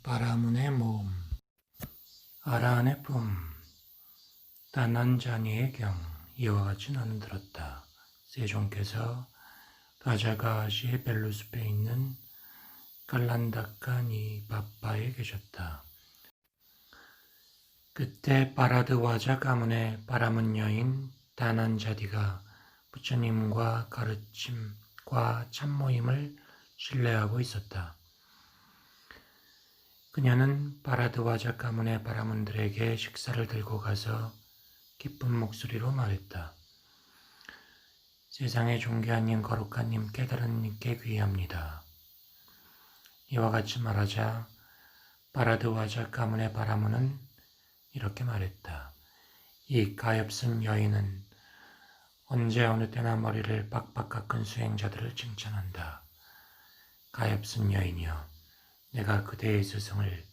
바라문의 모음, 아라한의 품, 단한 잔이의 경, 이와 같이 나는 들었다. 세종께서 라자가시의 벨루스페에 있는 갈란다카니 바빠에 계셨다. 그때 바라드와자 가문의 바라문 여인 다난자디가 부처님과 가르침과 참모임을 신뢰하고 있었다. 그녀는 바라드와자 가문의 바라문들에게 식사를 들고 가서 기쁜 목소리로 말했다. 세상의 존귀한 님, 거룩한 님, 깨달은 님께 귀의합니다. 이와 같이 말하자 바라드와자 가문의 바라문은 이렇게 말했다. 이 가엾은 여인은 언제 어느 때나 머리를 빡빡 깎은 수행자들을 칭찬한다. 가엾은 여인이여, 내가 그대의 스승을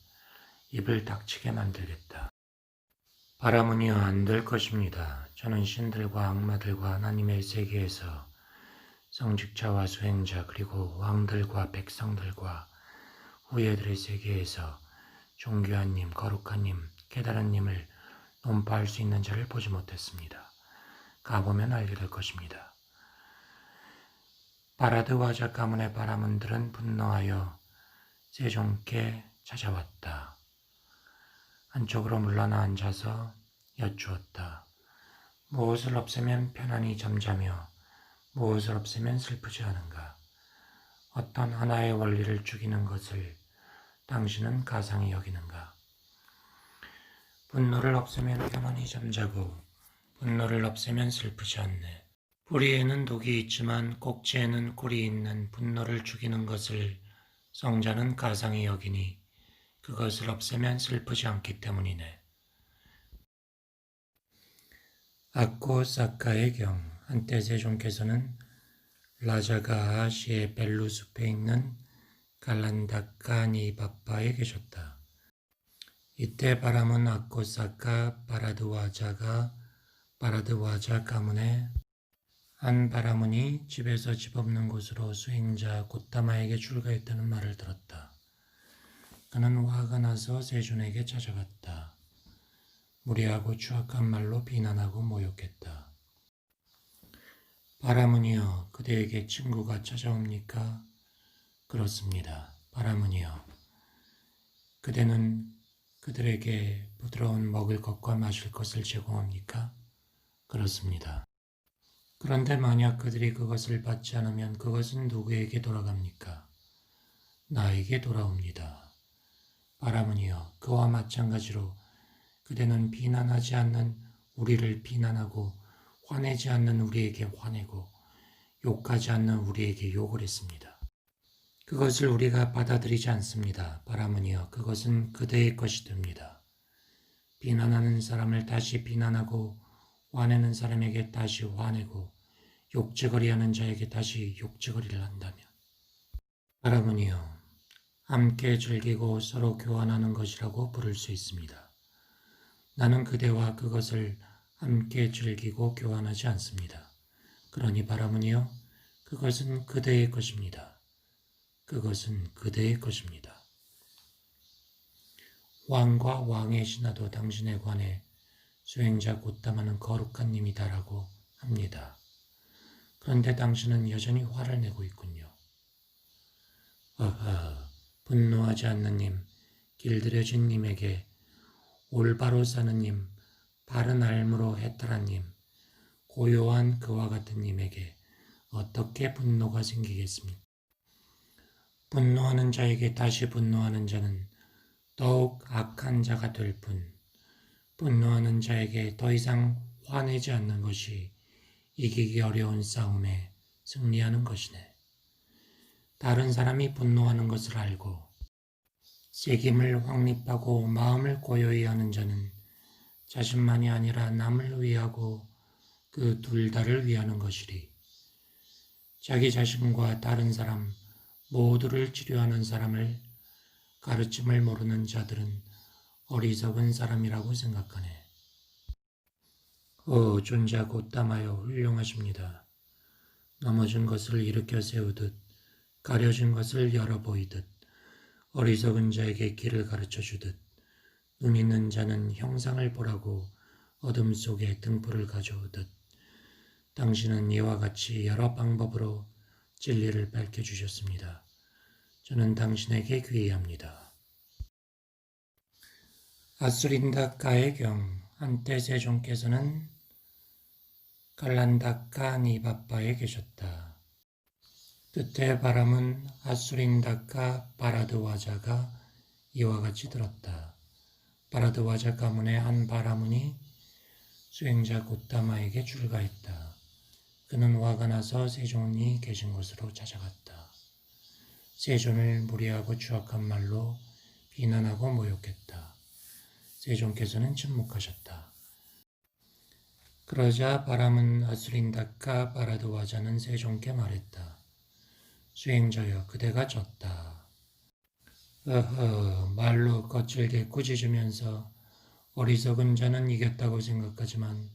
입을 닥치게 만들겠다. 바라문이여, 안 될 것입니다. 저는 신들과 악마들과 하나님의 세계에서 성직자와 수행자 그리고 왕들과 백성들과 후예들의 세계에서 존귀한 님, 거룩한 님, 깨달은 님을 논파할 수 있는 자를 보지 못했습니다. 가보면 알게 될 것입니다. 바라드와자 가문의 바라문들은 분노하여 세종께 찾아왔다. 안쪽으로 물러나 앉아서 여쭈었다. 무엇을 없애면 편안히 잠자며 무엇을 없애면 슬프지 않은가? 어떤 하나의 원리를 죽이는 것을 당신은 가상히 여기는가? 분노를 없애면 편안히 잠자고 분노를 없애면 슬프지 않네. 뿌리에는 독이 있지만 꼭지에는 꿀이 있는 분노를 죽이는 것을 성자는 가상히 여기니 그것을 없애면 슬프지 않기 때문이네. 아코 사카의 경, 한때 세종께서는 라자가시의 벨루숲에 있는 갈란다카니 바빠에 계셨다. 이때 바라문 아코 사카 바라드와자 가문의 한 바라문이 집에서 집 없는 곳으로 수행자 고타마에게 출가했다는 말을 들었다. 그는 화가 나서 세존에게 찾아갔다. 무례하고 추악한 말로 비난하고 모욕했다. 바라문이여, 그대에게 친구가 찾아옵니까? 그렇습니다. 바라문이여, 그대는 그들에게 부드러운 먹을 것과 마실 것을 제공합니까? 그렇습니다. 그런데 만약 그들이 그것을 받지 않으면 그것은 누구에게 돌아갑니까? 나에게 돌아옵니다. 바라문이여, 그와 마찬가지로 그대는 비난하지 않는 우리를 비난하고 화내지 않는 우리에게 화내고 욕하지 않는 우리에게 욕을 했습니다. 그것을 우리가 받아들이지 않습니다. 바라문이여, 그것은 그대의 것이 됩니다. 비난하는 사람을 다시 비난하고 화내는 사람에게 다시 화내고 욕지거리하는 자에게 다시 욕지거리를 한다면 바라문이여, 함께 즐기고 서로 교환하는 것이라고 부를 수 있습니다. 나는 그대와 그것을 함께 즐기고 교환하지 않습니다. 그러니 바라문이여, 그것은 그대의 것입니다. 그것은 그대의 것입니다. 왕과 왕의 신하도 당신에 관해 수행자 고타마는 거룩한 님이다라고 합니다. 그런데 당신은 여전히 화를 내고 있군요. 분노하지 않는 님, 길들여진 님에게 올바로 사는 님, 바른 알므로 해탈한 님, 고요한 그와 같은 님에게 어떻게 분노가 생기겠습니까? 분노하는 자에게 다시 분노하는 자는 더욱 악한 자가 될 뿐, 분노하는 자에게 더 이상 화내지 않는 것이 이기기 어려운 싸움에 승리하는 것이네. 다른 사람이 분노하는 것을 알고 책임을 확립하고 마음을 고요히 하는 자는 자신만이 아니라 남을 위하고 그 둘 다를 위하는 것이리. 자기 자신과 다른 사람 모두를 치료하는 사람을 가르침을 모르는 자들은 어리석은 사람이라고 생각하네. 존자 고타마여, 훌륭하십니다. 넘어진 것을 일으켜 세우듯 가려진 것을 열어 보이듯 어리석은 자에게 길을 가르쳐 주듯 눈 있는 자는 형상을 보라고 어둠 속에 등불을 가져오듯 당신은 이와 같이 여러 방법으로 진리를 밝혀주셨습니다. 저는 당신에게 귀의합니다. 아수린다카의 경 한때 세종께서는 갈란다카 니바빠에 계셨다. 끝에 바람은 아수린다카 바라드와자가 이와 같이 들었다. 바라드와자 가문의 한 바라문이 수행자 고타마에게 출가했다. 그는 화가 나서 세존이 계신 곳으로 찾아갔다. 세존을 무례하고 추악한 말로 비난하고 모욕했다. 세존께서는 침묵하셨다. 그러자 바람은 아수린다카 바라드와자는 세존께 말했다. 수행자여, 그대가 졌다. 말로 거칠게 꾸짖으면서 어리석은 자는 이겼다고 생각하지만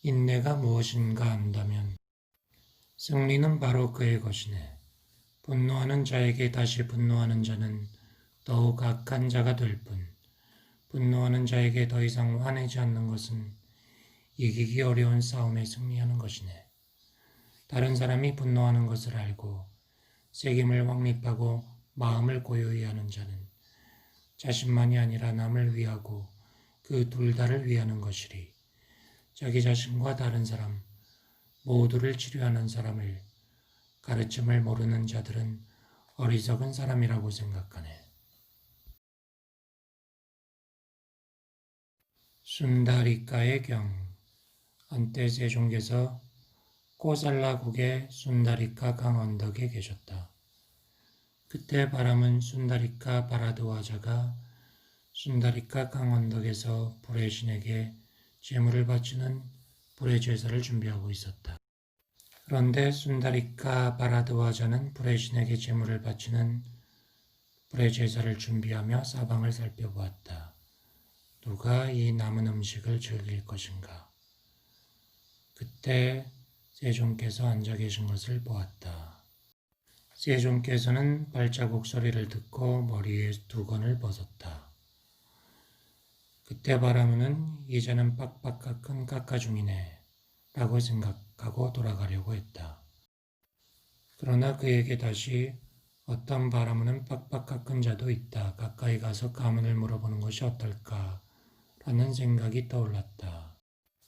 인내가 무엇인가 안다면 승리는 바로 그의 것이네. 분노하는 자에게 다시 분노하는 자는 더욱 악한 자가 될 뿐, 분노하는 자에게 더 이상 화내지 않는 것은 이기기 어려운 싸움에 승리하는 것이네. 다른 사람이 분노하는 것을 알고 책임을 확립하고 마음을 고요히 하는 자는 자신만이 아니라 남을 위하고 그 둘 다를 위하는 것이리. 자기 자신과 다른 사람 모두를 치료하는 사람을 가르침을 모르는 자들은 어리석은 사람이라고 생각하네. 순다리카의 경 한때 세종께서 코살라국의 순다리카 강 언덕에 계셨다. 그때 바람은 순다리카 바라드와자가 순다리카 강 언덕에서 불의 신에게 제물을 바치는 불의 제사를 준비하고 있었다. 그런데 순다리카 바라드와자는 불의 신에게 제물을 바치는 불의 제사를 준비하며 사방을 살펴보았다. 누가 이 남은 음식을 즐길 것인가? 그때 세종께서 앉아 계신 것을 보았다. 세종께서는 발자국 소리를 듣고 머리에 두건을 벗었다. 그때 바라문은 이제는 빡빡 큰 깎아 중이네 라고 생각하고 돌아가려고 했다. 그러나 그에게 다시 어떤 바라문은 빡빡 큰 자도 있다. 가까이 가서 가문을 물어보는 것이 어떨까 라는 생각이 떠올랐다.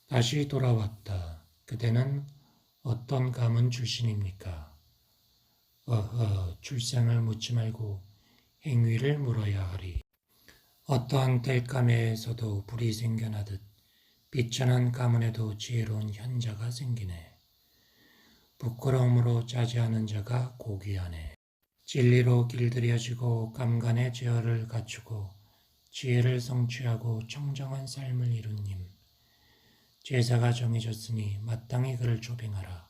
다시 돌아왔다. 그대는 어떤 가문 출신입니까? 출생을 묻지 말고 행위를 물어야 하리. 어떠한 땔감에서도 불이 생겨나듯 비천한 가문에도 지혜로운 현자가 생기네. 부끄러움으로 자제하는 자가 고귀하네. 진리로 길들여지고 감간의 제어를 갖추고 지혜를 성취하고 청정한 삶을 이룬 님. 제사가 정해졌으니 마땅히 그를 조빙하라.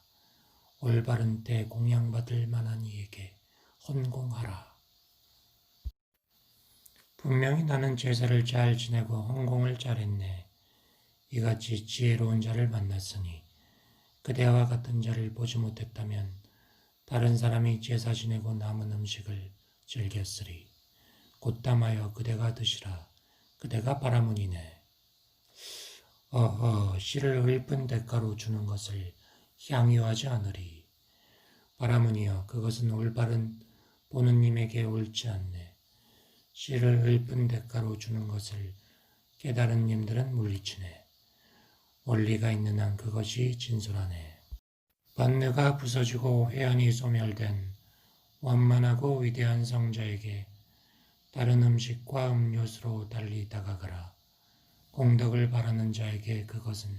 올바른 때 공양받을 만한 이에게 헌공하라. 분명히 나는 제사를 잘 지내고 헌공을 잘했네. 이같이 지혜로운 자를 만났으니 그대와 같은 자를 보지 못했다면 다른 사람이 제사 지내고 남은 음식을 즐겼으리. 곧담하여 그대가 드시라. 그대가 바라문이네. 씨를 읊은 대가로 주는 것을 향유하지 않으리. 바라문이여, 그것은 올바른 보느님에게 옳지 않네. 씨를 읊은 대가로 주는 것을 깨달은 님들은 물리치네. 원리가 있는 한 그것이 진솔하네. 반느가 부서지고 회한이 소멸된 완만하고 위대한 성자에게 다른 음식과 음료수로 달리 다가가라. 공덕을 바라는 자에게 그것은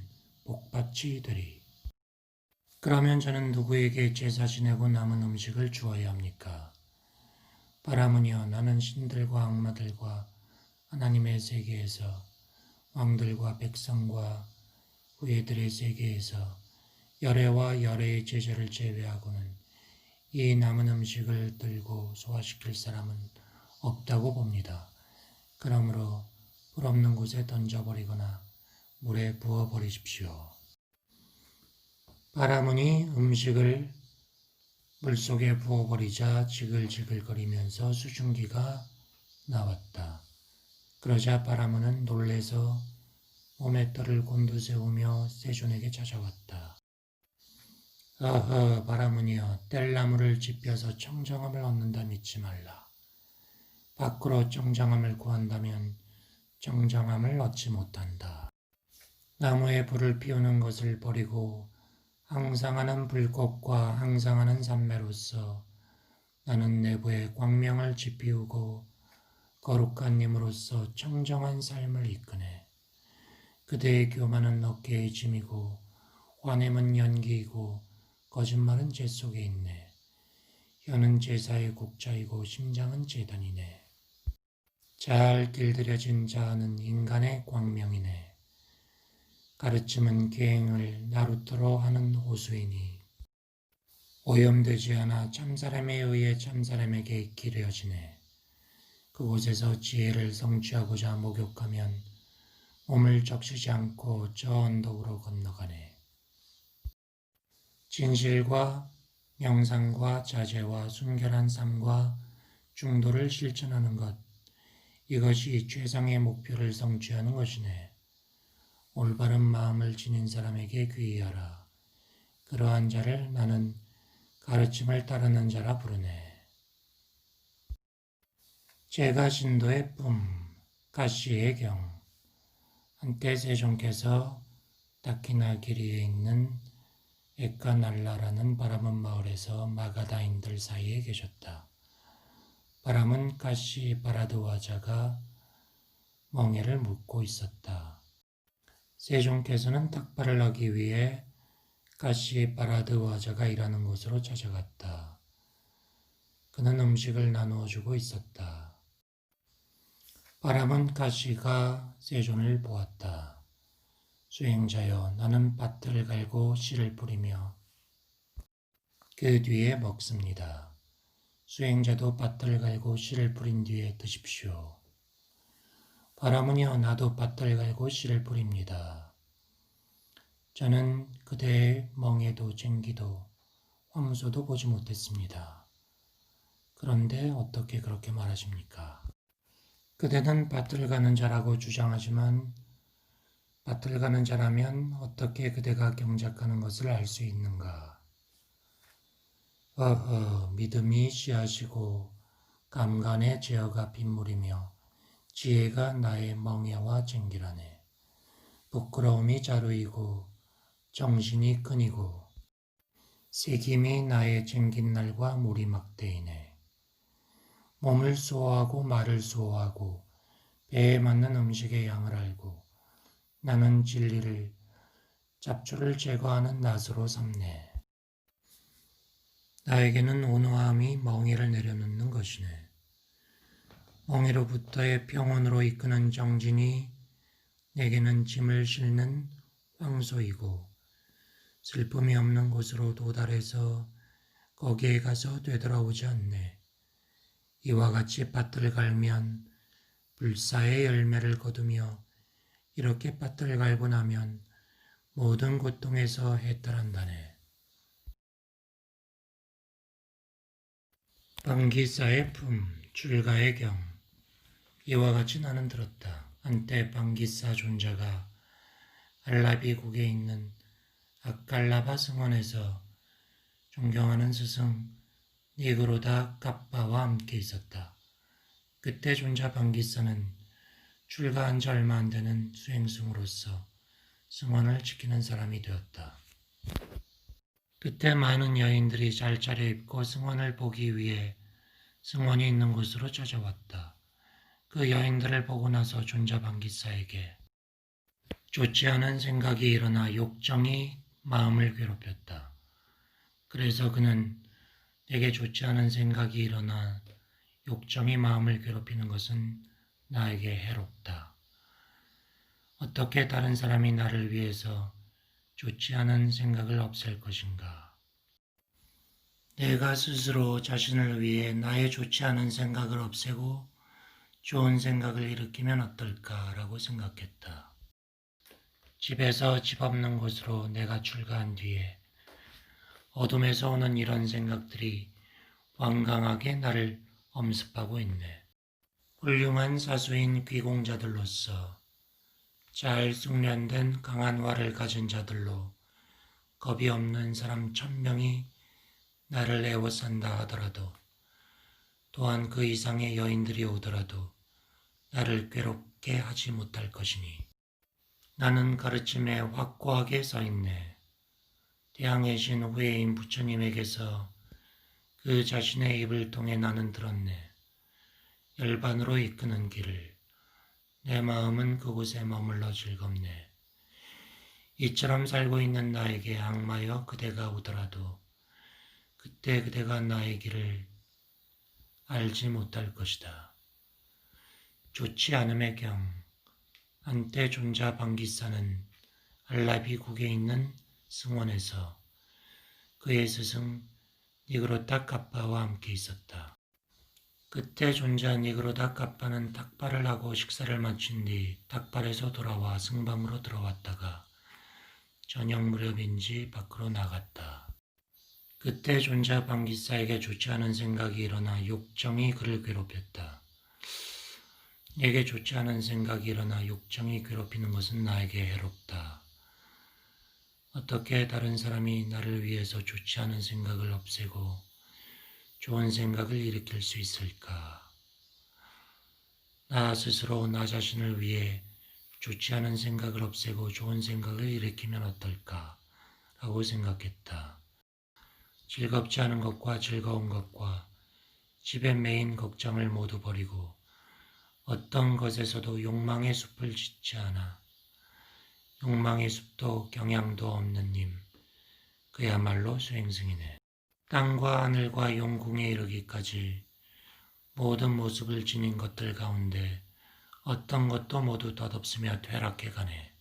복받이 되리. 그러면 저는 누구에게 제사 지내고 남은 음식을 주어야 합니까? 바라문이여, 나는 신들과 악마들과 하나님의 세계에서 왕들과 백성과 후예들의 세계에서 열애와 열애의 제자를 제외하고는 이 남은 음식을 들고 소화시킬 사람은 없다고 봅니다. 그러므로 불 없는 곳에 던져버리거나 물에 부어버리십시오. 바라문이 음식을 물속에 부어버리자 지글지글거리면서 수증기가 나왔다. 그러자 바라문은 놀래서 몸에 털을 곤두세우며 세존에게 찾아왔다. 어허, 바라문이여, 뗄나무를 집혀서 청정함을 얻는다 믿지 말라. 밖으로 청정함을 구한다면 청정함을 얻지 못한다. 나무에 불을 피우는 것을 버리고 항상하는 불꽃과 항상하는 산매로서 나는 내부에 광명을 지피우고 거룩한 님으로서 청정한 삶을 이끄네. 그대의 교만은 어깨의 짐이고 화냄은 연기이고 거짓말은 제 속에 있네. 혀는 제사의 국자이고 심장은 제단이네. 잘 길들여진 자아는 인간의 광명이네. 가르침은 계행을 나루토로 하는 호수이니 오염되지 않아 참사람에 의해 참사람에게 기려지네. 그곳에서 지혜를 성취하고자 목욕하면 몸을 적시지 않고 저 언덕으로 건너가네. 진실과 명상과 자제와 순결한 삶과 중도를 실천하는 것, 이것이 최상의 목표를 성취하는 것이네. 올바른 마음을 지닌 사람에게 귀의하라. 그러한 자를 나는 가르침을 따르는 자라 부르네. 제가 신도의 뿜, 가시의 경. 한때 세종께서 다키나기리에 있는 에카날라라는 바람은 마을에서 마가다인들 사이에 계셨다. 바람은 가시 바라드와자가 멍에를 묶고 있었다. 세종께서는 닭발을 하기 위해 가시 바라드와자가 일하는 곳으로 찾아갔다. 그는 음식을 나누어 주고 있었다. 바람은 가시가 세존을 보았다. 수행자여, 나는 밭을 갈고 씨를 뿌리며 그 뒤에 먹습니다. 수행자도 밭을 갈고 씨를 뿌린 뒤에 드십시오. 바라문이여, 나도 밭을 갈고 씨를 뿌립니다. 저는 그대의 멍에도 쟁기도 황소도 보지 못했습니다. 그런데 어떻게 그렇게 말하십니까? 그대는 밭을 가는 자라고 주장하지만 밭을 가는 자라면 어떻게 그대가 경작하는 것을 알 수 있는가? 어허, 믿음이 씨앗이고 감간의 제어가 빗물이며 지혜가 나의 멍에와 쟁기라네. 부끄러움이 자루이고 정신이 끈이고 새김이 나의 쟁긴 날과 물이 막대이네. 몸을 수호하고 말을 수호하고 배에 맞는 음식의 양을 알고 나는 진리를 잡초를 제거하는 낫으로 삼네. 나에게는 온화함이 멍에를 내려놓는 것이네. 멍에로부터의 평온으로 이끄는 정진이 내게는 짐을 싣는 황소이고 슬픔이 없는 곳으로 도달해서 거기에 가서 되돌아오지 않네. 이와 같이 밭을 갈면 불사의 열매를 거두며 이렇게 밭을 갈고 나면 모든 고통에서 해탈한다네. 방기사의 품, 출가의 경. 이와 같이 나는 들었다. 한때 방기사 존자가 알라비국에 있는 아칼라바 성원에서 존경하는 스승 니그로다 갑바와 함께 있었다. 그때 존자 방기사는 출가한 지 얼마 안 되는 수행승으로서 승원을 지키는 사람이 되었다. 그때 많은 여인들이 잘 차려입고 승원을 보기 위해 승원이 있는 곳으로 찾아왔다. 그 여인들을 보고 나서 존자 방기사에게 좋지 않은 생각이 일어나 욕정이 마음을 괴롭혔다. 그래서 그는 내게 좋지 않은 생각이 일어나 욕정이 마음을 괴롭히는 것은 나에게 해롭다. 어떻게 다른 사람이 나를 위해서 좋지 않은 생각을 없앨 것인가? 내가 스스로 자신을 위해 나의 좋지 않은 생각을 없애고 좋은 생각을 일으키면 어떨까라고 생각했다. 집에서 집 없는 곳으로 내가 출가한 뒤에 어둠에서 오는 이런 생각들이 완강하게 나를 엄습하고 있네. 훌륭한 사수인 귀공자들로서 잘 숙련된 강한 활을 가진 자들로 겁이 없는 사람 1000명이 나를 애워싼다 하더라도, 또한 그 이상의 여인들이 오더라도 나를 괴롭게 하지 못할 것이니, 나는 가르침에 확고하게 서있네. 태양의 신 후예인 부처님에게서 그 자신의 입을 통해 나는 들었네. 열반으로 이끄는 길을, 내 마음은 그곳에 머물러 즐겁네. 이처럼 살고 있는 나에게 악마여 그대가 오더라도 그때 그대가 나의 길을 알지 못할 것이다. 좋지 않음의 경, 한때 존자 방기사는 알라비국에 있는 승원에서 그의 스승 니그로타 카파와 함께 있었다. 그때 존자 니그로타 카파는 닭발을 하고 식사를 마친 뒤 닭발에서 돌아와 승방으로 들어왔다가 저녁 무렵인지 밖으로 나갔다. 그때 존자 방기사에게 좋지 않은 생각이 일어나 욕정이 그를 괴롭혔다. 내게 좋지 않은 생각이 일어나 욕정이 괴롭히는 것은 나에게 해롭다. 어떻게 다른 사람이 나를 위해서 좋지 않은 생각을 없애고 좋은 생각을 일으킬 수 있을까? 나 스스로 나 자신을 위해 좋지 않은 생각을 없애고 좋은 생각을 일으키면 어떨까? 라고 생각했다. 즐겁지 않은 것과 즐거운 것과 집에 매인 걱정을 모두 버리고 어떤 것에서도 욕망의 숲을 짓지 않아. 욕망의 숲도 경향도 없는 님, 그야말로 수행승이네. 땅과 하늘과 용궁에 이르기까지 모든 모습을 지닌 것들 가운데 어떤 것도 모두 덧없으며 퇴락해가네.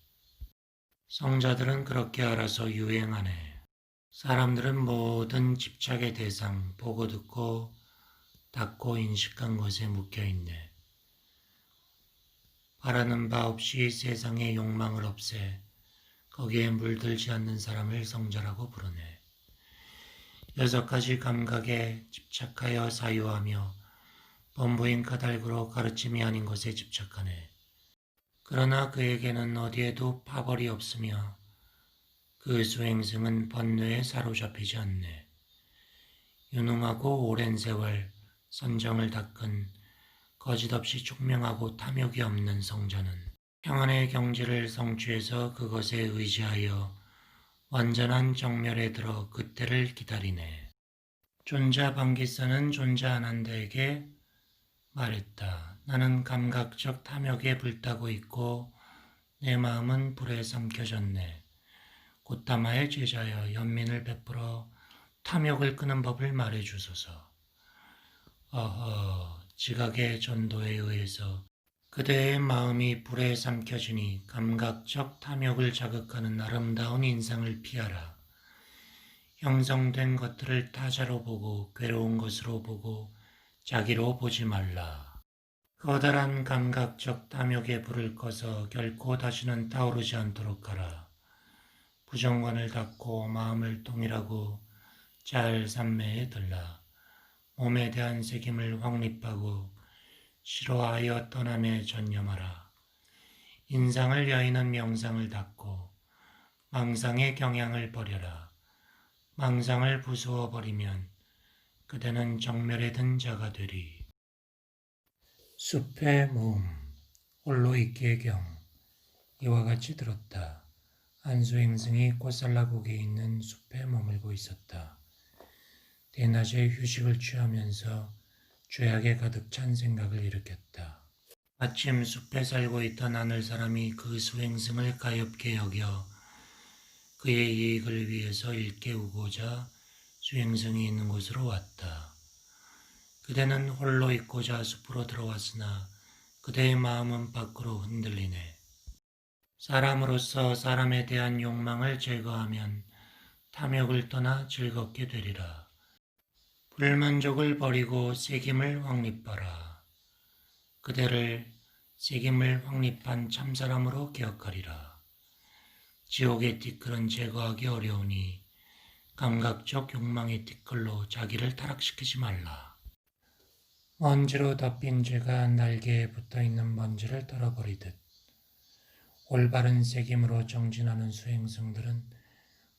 성자들은 그렇게 알아서 유행하네. 사람들은 모든 집착의 대상, 보고 듣고 닦고 인식한 것에 묶여있네. 바라는 바 없이 세상의 욕망을 없애 거기에 물들지 않는 사람을 성자라고 부르네. 6가지 감각에 집착하여 사유하며 범부인 까닭으로 가르침이 아닌 것에 집착하네. 그러나 그에게는 어디에도 파벌이 없으며 그 수행승은 번뇌에 사로잡히지 않네. 유능하고 오랜 세월 선정을 닦은 거짓없이 총명하고 탐욕이 없는 성자는 평안의 경지를 성취해서 그것에 의지하여 완전한 정멸에 들어 그때를 기다리네. 존자 방기사는 존자 아난다에게 말했다. 나는 감각적 탐욕에 불타고 있고 내 마음은 불에 삼켜졌네. 고타마의 제자여 연민을 베풀어 탐욕을 끄는 법을 말해주소서. 지각의 전도에 의해서 그대의 마음이 불에 삼켜지니 감각적 탐욕을 자극하는 아름다운 인상을 피하라. 형성된 것들을 타자로 보고 괴로운 것으로 보고 자기로 보지 말라. 커다란 감각적 탐욕의 불을 꺼서 결코 다시는 타오르지 않도록 하라. 부정관을 닫고 마음을 통일하고 잘 삼매에 들라. 몸에 대한 책임을 확립하고 싫어하여 떠남에 전념하라. 인상을 여의는 명상을 닫고 망상의 경향을 버려라. 망상을 부수어 버리면 그대는 정멸에 든 자가 되리. 숲의 모음, 홀로 있기의 경. 이와 같이 들었다. 안수행승이 꽃살라국에 있는 숲에 머물고 있었다. 대낮에 휴식을 취하면서 죄악에 가득 찬 생각을 일으켰다. 마침 숲에 살고 있던 하늘 사람이 그 수행승을 가엾게 여겨 그의 이익을 위해서 일깨우고자 수행승이 있는 곳으로 왔다. 그대는 홀로 있고자 숲으로 들어왔으나 그대의 마음은 밖으로 흔들리네. 사람으로서 사람에 대한 욕망을 제거하면 탐욕을 떠나 즐겁게 되리라. 불만족을 버리고 책임을 확립하라. 그대를 책임을 확립한 참사람으로 기억하리라. 지옥의 티끌은 제거하기 어려우니 감각적 욕망의 티끌로 자기를 타락시키지 말라. 먼지로 덮인 쥐가 날개에 붙어있는 먼지를 털어버리듯 올바른 색임으로 정진하는 수행승들은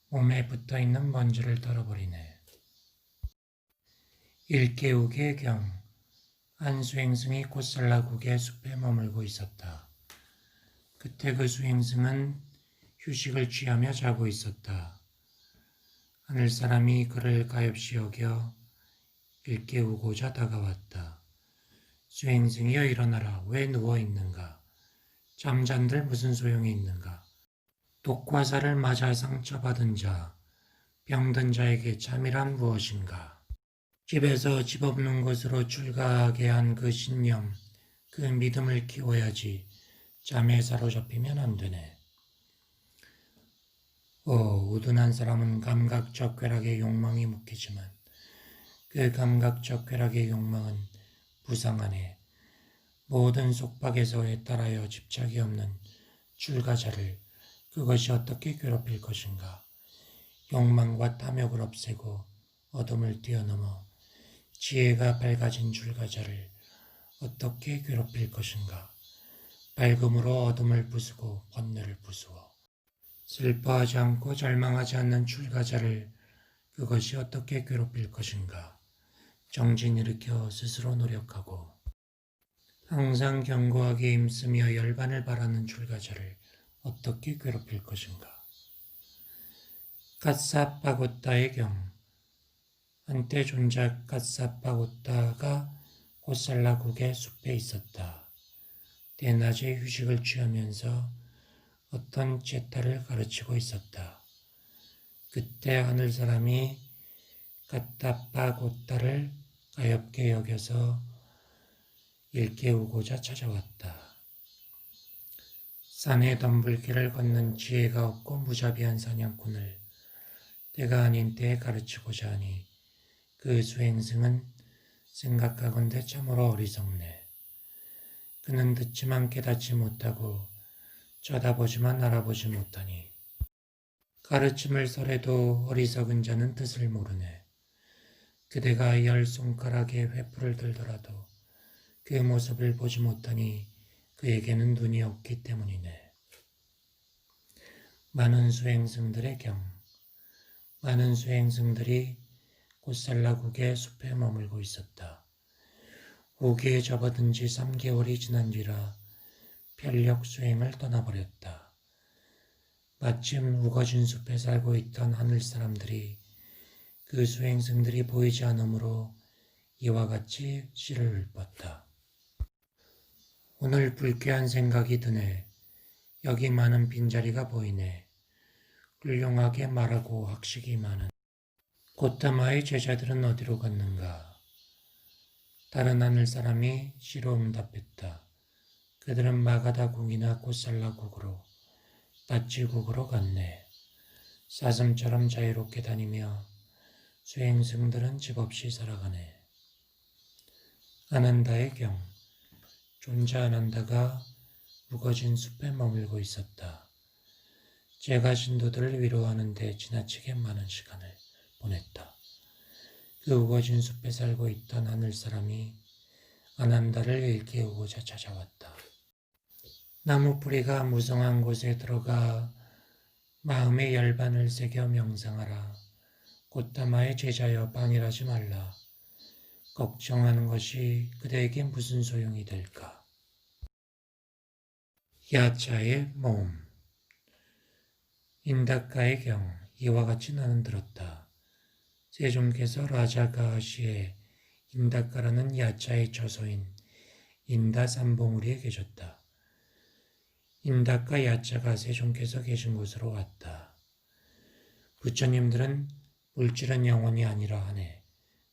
몸에 붙어있는 먼지를 털어버리네. 일개우의 경, 한 수행승이 곧살라국의 숲에 머물고 있었다. 그때 그 수행승은 휴식을 취하며 자고 있었다. 하늘사람이 그를 가엾이 여겨 일깨우고자 다가왔다. 수행승이여 일어나라. 왜 누워있는가? 잠잔들 무슨 소용이 있는가? 독화살을 맞아 상처받은 자, 병든 자에게 잠이란 무엇인가? 집에서 집 없는 곳으로 출가하게 한 그 신념, 그 믿음을 키워야지 잠에 사로잡히면 안 되네. 우둔한 사람은 감각적 쾌락의 욕망이 묶이지만 그 감각적 쾌락의 욕망은 부상하네. 모든 속박에서 애따라여 집착이 없는 출가자를 그것이 어떻게 괴롭힐 것인가? 욕망과 탐욕을 없애고 어둠을 뛰어넘어 지혜가 밝아진 출가자를 어떻게 괴롭힐 것인가? 밝음으로 어둠을 부수고 번뇌를 부수어 슬퍼하지 않고 절망하지 않는 출가자를 그것이 어떻게 괴롭힐 것인가? 정진 일으켜 스스로 노력하고 항상 견고하게 힘쓰며 열반을 바라는 출가자를 어떻게 괴롭힐 것인가? 갓사파고타의 경, 한때 존자 갓사파고타가 곧살라국의 숲에 있었다. 대낮에 휴식을 취하면서 어떤 제타를 가르치고 있었다. 그때 하늘사람이 갓사파고타를 가엾게 여겨서 일깨우고자 찾아왔다. 산의 덤불길을 걷는 지혜가 없고 무자비한 사냥꾼을 때가 아닌 때에 가르치고자 하니 그 수행승은 생각하건대 참으로 어리석네. 그는 듣지만 깨닫지 못하고 쳐다보지만 알아보지 못하니 가르침을 설해도 어리석은 자는 뜻을 모르네. 그대가 열 손가락에 횃불을 들더라도 그 모습을 보지 못하니 그에게는 눈이 없기 때문이네. 많은 수행승들의 경, 많은 수행승들이 곧살라국의 숲에 머물고 있었다. 우기에 접어든 지 3개월이 지난 뒤라 편력 수행을 떠나버렸다. 마침 우거진 숲에 살고 있던 하늘 사람들이 그 수행승들이 보이지 않으므로 이와 같이 시를 읊었다. 오늘 불쾌한 생각이 드네. 여기 많은 빈자리가 보이네. 훌륭하게 말하고 학식이 많은 고타마의 제자들은 어디로 갔는가? 다른 하늘 사람이 시로 응답했다. 그들은 마가다국이나 곧살라국으로 바치국으로 갔네. 사슴처럼 자유롭게 다니며 수행승들은 집 없이 살아가네. 아난다의 경, 존자 아난다가 우거진 숲에 머물고 있었다. 제가 신도들을 위로하는 데 지나치게 많은 시간을 보냈다. 그 우거진 숲에 살고 있던 하늘사람이 아난다를 일깨우고자 찾아왔다. 나무 뿌리가 무성한 곳에 들어가 마음의 열반을 새겨 명상하라. 고타마의 제자여 방일하지 말라. 걱정하는 것이 그대에게 무슨 소용이 될까? 야차의 모음. 인다카의 경, 이와 같이 나는 들었다. 세종께서 라자가시에 인다카라는 야차의 처소인 인다삼봉우리에 계셨다. 인다카 야차가 세종께서 계신 곳으로 왔다. 부처님들은 물질은 영원이 아니라 하네.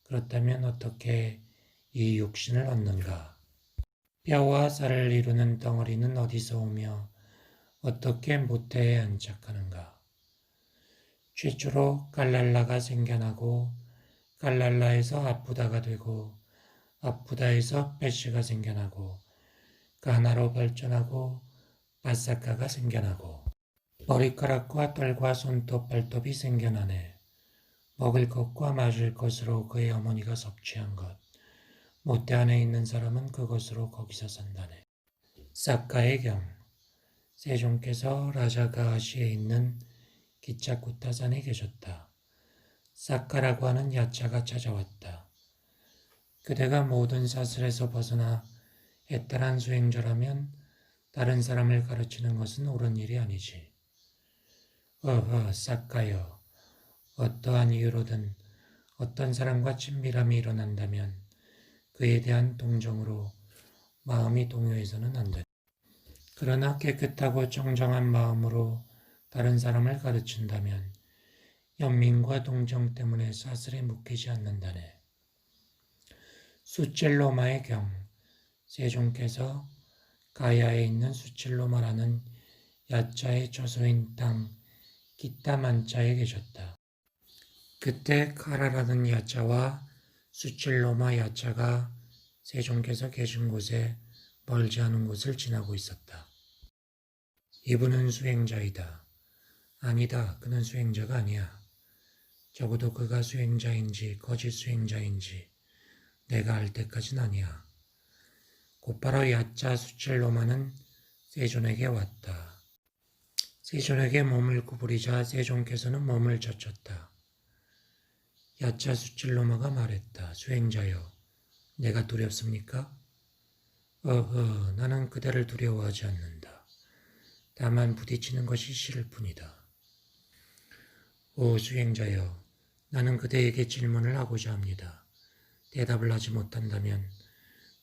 그렇다면 어떻게 이 육신을 얻는가? 뼈와 살을 이루는 덩어리는 어디서 오며 어떻게 모태에 안착하는가? 최초로 갈랄라가 생겨나고 갈랄라에서 아프다가 되고 아프다에서 빼시가 생겨나고 가나로 발전하고 바사카가 생겨나고 머리카락과 털과 손톱 발톱이 생겨나네. 먹을 것과 마실 것으로 그의 어머니가 섭취한 것, 못대 안에 있는 사람은 그것으로 거기서 산다네. 삭가의 경, 세종께서 라자가시에 있는 기차쿠타산에 계셨다. 삭가라고 하는 야차가 찾아왔다. 그대가 모든 사슬에서 벗어나 애달한 수행자라면 다른 사람을 가르치는 것은 옳은 일이 아니지. 어허, 삭가여. 어떠한 이유로든 어떤 사람과 친밀함이 일어난다면 그에 대한 동정으로 마음이 동요해서는 안 된다. 그러나 깨끗하고 정정한 마음으로 다른 사람을 가르친다면 연민과 동정 때문에 사슬에 묶이지 않는다네. 수칠로마의 경, 세종께서 가야에 있는 수칠로마라는 야자의 저소인 땅 기타만자에 계셨다. 그때 카라라는 야자와 수칠로마 야자가 세종께서 계신 곳에 멀지 않은 곳을 지나고 있었다. 이분은 수행자이다. 아니다, 그는 수행자가 아니야. 적어도 그가 수행자인지 거짓 수행자인지 내가 알 때까진 아니야. 곧바로 야자 수칠로마는 세존에게 왔다. 세존에게 몸을 구부리자 세종께서는 몸을 젖혔다. 야자 수칠로마가 말했다. 수행자여, 내가 두렵습니까? 나는 그대를 두려워하지 않는다. 다만 부딪히는 것이 싫을 뿐이다. 오 수행자여, 나는 그대에게 질문을 하고자 합니다. 대답을 하지 못한다면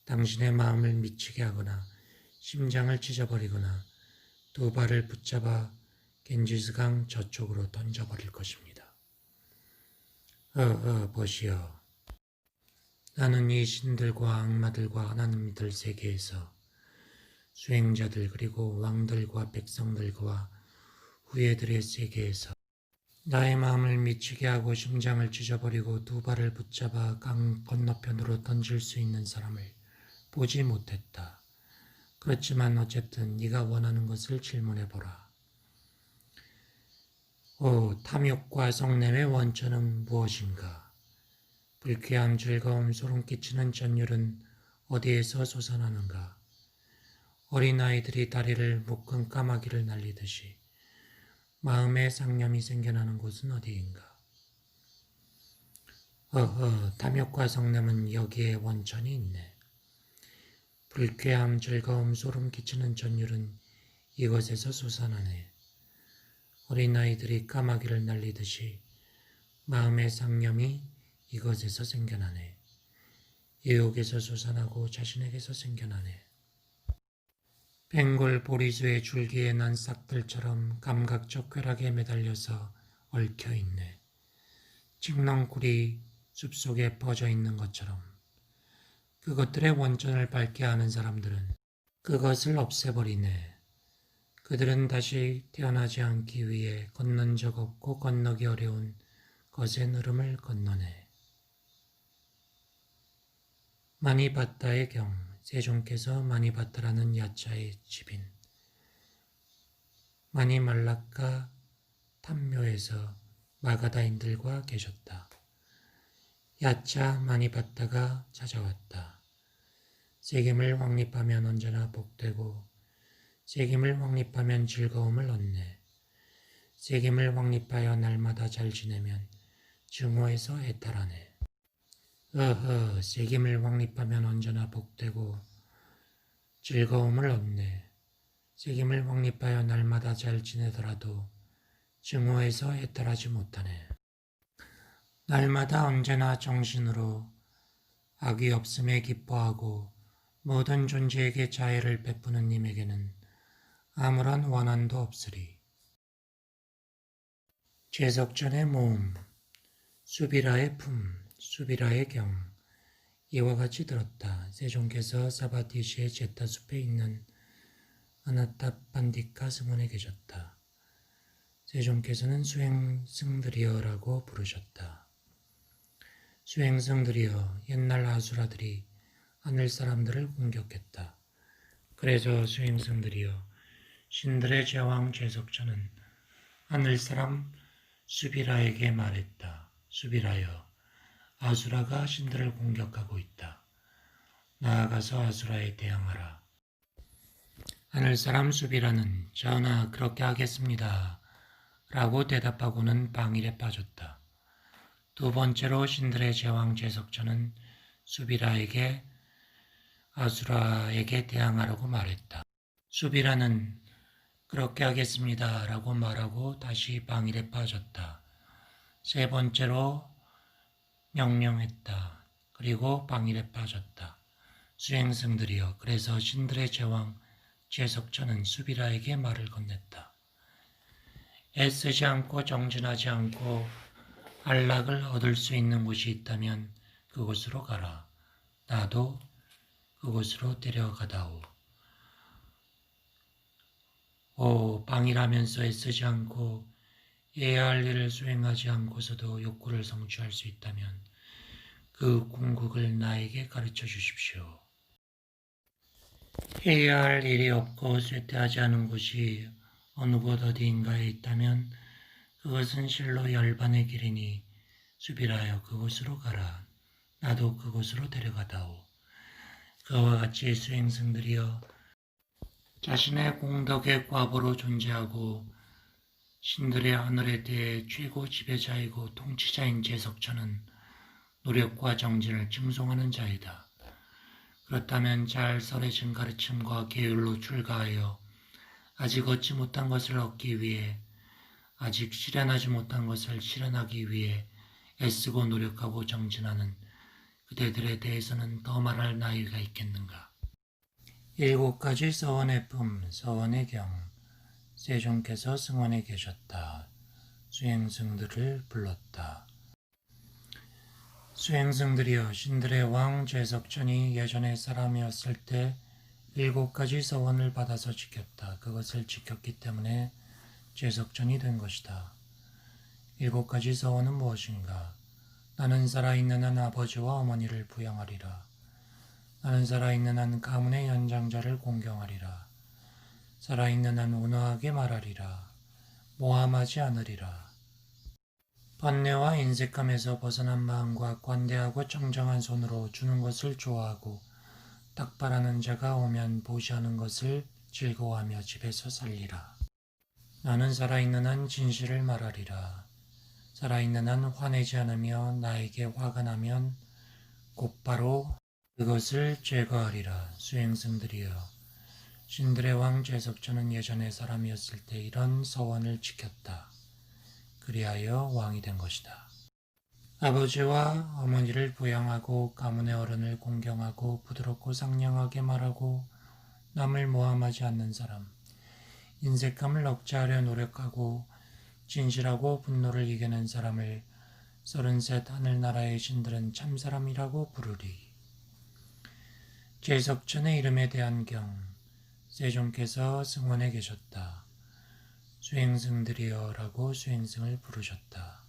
당신의 마음을 미치게 하거나 심장을 찢어버리거나 두 발을 붙잡아 겐지스강 저쪽으로 던져버릴 것입니다. 보시오. 나는 이 신들과 악마들과 하나님들 세계에서 수행자들 그리고 왕들과 백성들과 후예들의 세계에서 나의 마음을 미치게 하고 심장을 찢어버리고 두 발을 붙잡아 강 건너편으로 던질 수 있는 사람을 보지 못했다. 그렇지만 어쨌든 네가 원하는 것을 질문해보라. 탐욕과 성냄의 원천은 무엇인가? 불쾌함, 즐거움, 소름 끼치는 전율은 어디에서 솟아나는가? 어린아이들이 다리를 묶은 까마귀를 날리듯이 마음의 상념이 생겨나는 곳은 어디인가? 탐욕과 성냄은 여기에 원천이 있네. 불쾌함, 즐거움, 소름 끼치는 전율은 이것에서 솟아나네. 어린아이들이 까마귀를 날리듯이 마음의 상념이 이것에서 생겨나네. 유혹에서 솟아나고 자신에게서 생겨나네. 뱅골 보리수의 줄기에 난 싹들처럼 감각적 쾌락에 매달려서 얽혀있네. 칡넝쿨이 숲속에 퍼져있는 것처럼 그것들의 원천을 밝게 하는 사람들은 그것을 없애버리네. 그들은 다시 태어나지 않기 위해 건넌 적 없고 건너기 어려운 것의 흐름을 건너네. 마니바타의 경, 세종께서 마니바타라는 야자의 집인 마니말라카 탐묘에서 마가다인들과 계셨다. 야자 마니바타가 찾아왔다. 세겜을 확립하면 언제나 복되고 세겜을 확립하면 즐거움을 얻네. 세겜을 확립하여 날마다 잘 지내면 증오에서 해탈하네. 세겜을 확립하면 언제나 복되고 즐거움을 얻네. 세겜을 확립하여 날마다 잘 지내더라도 증오에서 해탈하지 못하네. 날마다 언제나 정신으로 악이 없음에 기뻐하고 모든 존재에게 자애를 베푸는 님에게는 아무런 원한도 없으리. 죄석전의 모음, 수비라의 품, 수비라의 경, 이와 같이 들었다. 세종께서 사바티시의 제타숲에 있는 아나타판디카 승원에 계셨다. 세종께서는 수행승들이여라고 부르셨다. 수행승들이여, 옛날 아수라들이 하늘 사람들을 공격했다. 그래서 수행승들이여, 신들의 제왕 죄석전은 하늘 사람 수비라에게 말했다. 수비라여, 아수라가 신들을 공격하고 있다. 나아가서 아수라에 대항하라. 하늘사람 수비라는 전하 그렇게 하겠습니다. 라고 대답하고는 방일에 빠졌다. 두 번째로 신들의 제왕 제석천은 수비라에게 아수라에게 대항하라고 말했다. 수비라는 그렇게 하겠습니다. 라고 말하고 다시 방일에 빠졌다. 세 번째로 명령했다. 그리고 방일에 빠졌다. 수행승들이여, 그래서 신들의 제왕 제석천은 수비라에게 말을 건넸다. 애쓰지 않고 정진하지 않고 안락을 얻을 수 있는 곳이 있다면 그곳으로 가라. 나도 그곳으로 데려가다오. 오, 방일하면서 애쓰지 않고 해야 할 일을 수행하지 않고서도 욕구를 성취할 수 있다면 그 궁극을 나에게 가르쳐 주십시오. 해야 할 일이 없고 쇠퇴하지 않은 곳이 어느 곳 어디인가에 있다면 그것은 실로 열반의 길이니 수비라여 그곳으로 가라. 나도 그곳으로 데려가다오. 그와 같이 수행승들이여, 자신의 공덕의 과보로 존재하고 신들의 하늘에 대해 최고 지배자이고 통치자인 제석천은 노력과 정진을 칭송하는 자이다. 그렇다면 잘 설해진 가르침과 계율로 출가하여 아직 얻지 못한 것을 얻기 위해, 아직 실현하지 못한 것을 실현하기 위해 애쓰고 노력하고 정진하는 그대들에 대해서는 더 말할 나위가 있겠는가. 7가지 서원의 품, 서원의 경. 세종께서 승원에 계셨다. 수행승들을 불렀다. 수행승들이여, 신들의 왕 제석천이 예전에 사람이었을 때 7가지 서원을 받아서 지켰다. 그것을 지켰기 때문에 제석천이 된 것이다. 7가지 서원은 무엇인가? 나는 살아있는 한 아버지와 어머니를 부양하리라. 나는 살아있는 한 가문의 연장자를 공경하리라. 살아있는 한 온화하게 말하리라. 모함하지 않으리라. 번뇌와 인색감에서 벗어난 마음과 관대하고 청정한 손으로 주는 것을 좋아하고 딱 바라는 자가 오면 보시하는 것을 즐거워하며 집에서 살리라. 나는 살아있는 한 진실을 말하리라. 살아있는 한 화내지 않으며 나에게 화가 나면 곧바로 그것을 제거하리라. 수행승들이여, 신들의 왕 제석천은 예전에 사람이었을 때 이런 서원을 지켰다. 그리하여 왕이 된 것이다. 아버지와 어머니를 부양하고 가문의 어른을 공경하고 부드럽고 상냥하게 말하고 남을 모함하지 않는 사람, 인색감을 억제하려 노력하고 진실하고 분노를 이겨낸 사람을 33 하늘나라의 신들은 참사람이라고 부르리. 제석천의 이름에 대한 경. 세종께서 승원에 계셨다. 수행승들이여 라고 수행승을 부르셨다.